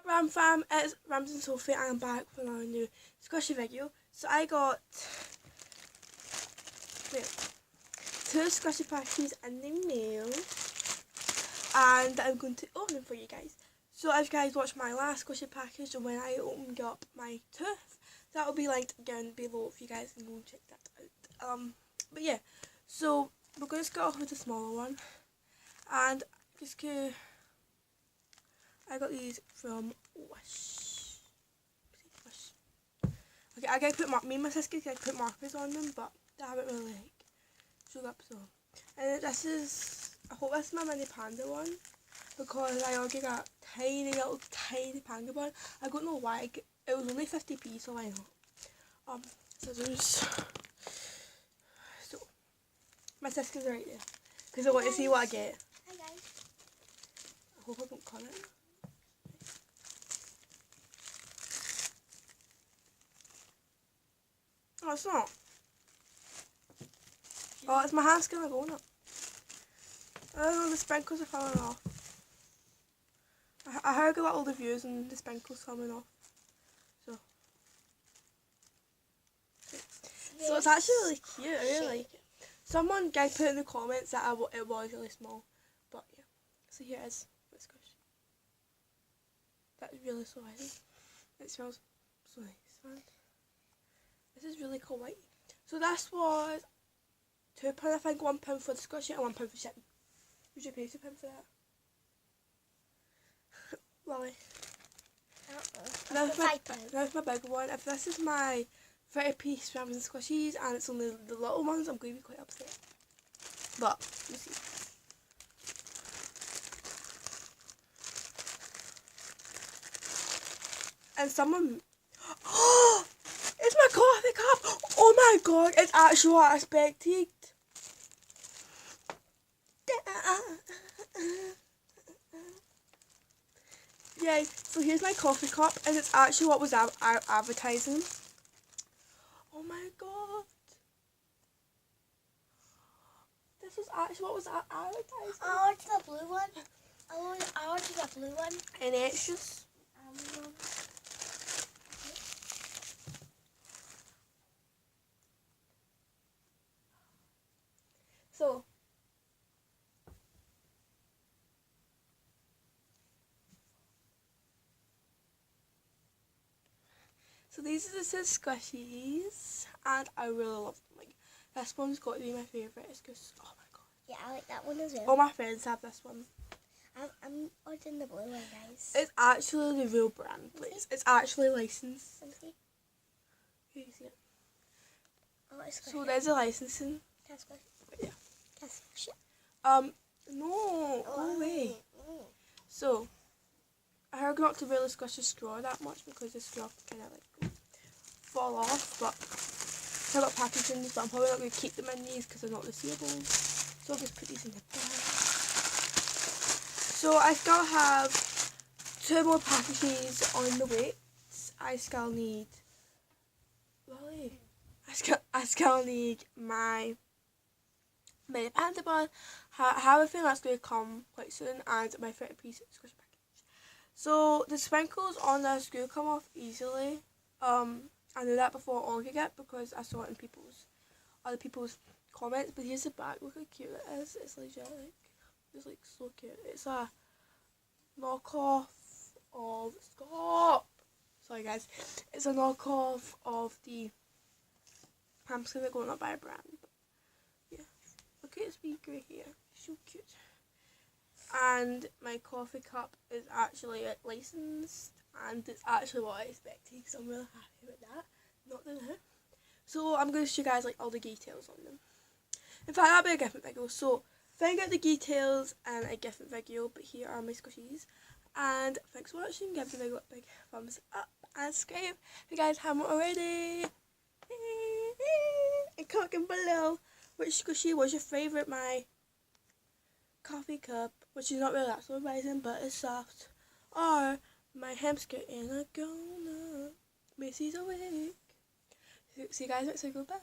Ram fam, it's Rams and Sophie and I'm back with another new squishy video. So I got two squishy packages in the mail and I'm going to open them for you guys. So if you guys watched my last squishy package and when I opened up my tooth, that will be linked down below if you guys can go and check that out. But yeah, so we're going to start off with the smaller one, and just I got these from Wish. Okay, I gotta put me and my sister gotta put markers on them, but they haven't really showed up. So, and this is, I hope this is my mini panda one, because I already got tiny little tiny panda one. I don't know why. It was only 50p, so why not? Scissors. So my sister's right there because I want to see what I get. Hi guys. I hope I don't cut it. Oh, it's not. Oh, it's my hand's gonna go now. Oh, the sprinkles are falling off. I heard all the views and the sprinkles coming off. So it's actually really cute. I really like it. Someone guys put in the comments that it was really small, but yeah. So here it is. Let's go. That's really so nice. It smells so nice. And this is really cool, right? So this was £2, I think. £1 for the squishy and £1 for shipping. Would you pay £2 for that? Lily. That's my big one. If this is my 30p Rams and Squishies and it's only the little ones, I'm going to be quite upset. But, we'll see. And someone... Oh! It's my coffee cup! Oh my god, it's actually what I expected. Yeah, so here's my coffee cup and it's actually what was advertising. Oh my god. This was actually what was advertising. I ordered the blue one. I ordered the blue one. And extras. So these are the squishies and I really love them. Like, this one's got to be my favourite. It's just, oh my god. Yeah, I like that one as well. All my friends have this one. I'm ordering the blue one, guys. It's actually the real brand. Like, it's actually licensed. See? Here you see it. Oh, it's so there's a licensing. Can I squish it? But yeah. Can I squish it? No. No way. So, I heard not to really squish the straw that much because the straw can kind of like fall off, but I got packaging these, but I'm probably not going to keep them in these because they're not resealable. So I'll just put these in the bag. So I still have 2 more packages on the way. I still need I still need my mini panda one. I have a feeling that's going to come quite soon, and my 30p squish package. So the sprinkles on this do come off easily. I knew that before I ordered it because I saw it in other people's comments. But here's the back. Look how cute it is. It's legit it's like so cute. It's a knockoff of Sorry guys. It's a knockoff of the hamster that going up by a brand. But yeah. Look at this wee grey hair. So cute. And my coffee cup is actually licensed and it's actually what I expected, so I'm really happy with that. Not the new. So I'm going to show you guys like all the details on them. In fact, that'll be a different video. So find out the details in a different video, but here are my squishies. And thanks for watching. Give the video a big thumbs up and subscribe if you guys haven't already. And comment below which squishy was your favourite. My coffee cup, which is not really that so amazing, but it's soft, or my hamster in a grown up Macy's awake. See you guys next week. Goodbye.